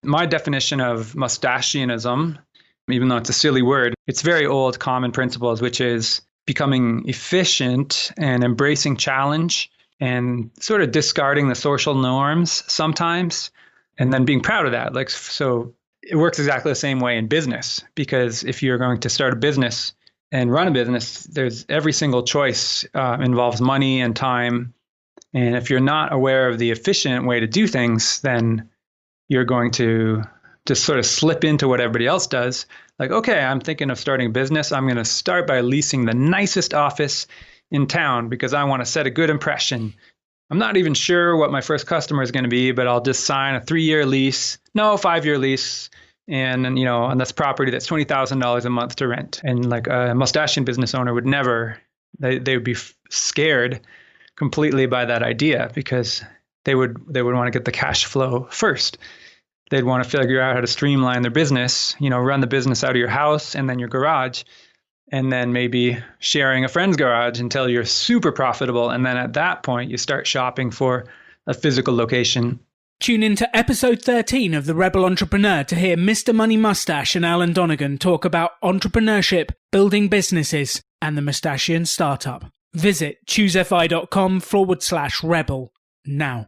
My definition of Mustachianism, even though it's a silly word, it's very old common principles, which is becoming efficient and embracing challenge and sort of discarding the social norms sometimes, and then being proud of that. Like, so it works exactly the same way in business, because if you're going to start a business and run a business, there's every single choice involves money and time. And if you're not aware of the efficient way to do things, then you're going to just sort of slip into what everybody else does. Like, okay, I'm thinking of starting a business. I'm going to start by leasing the nicest office in town because I want to set a good impression. I'm not even sure what my first customer is going to be, but I'll just sign a 5-year lease, and that's property that's $20,000 a month to rent. And like a Mustachian business owner would never, they would be scared completely by that idea, because they would want to get the cash flow first. They'd want to figure out how to streamline their business, run the business out of your house and then your garage, and then maybe sharing a friend's garage until you're super profitable. And then at that point, you start shopping for a physical location. Tune in to episode 13 of The Rebel Entrepreneur to hear Mr. Money Mustache and Alan Donegan talk about entrepreneurship, building businesses, and the Mustachian startup. Visit choosefi.com/rebel now.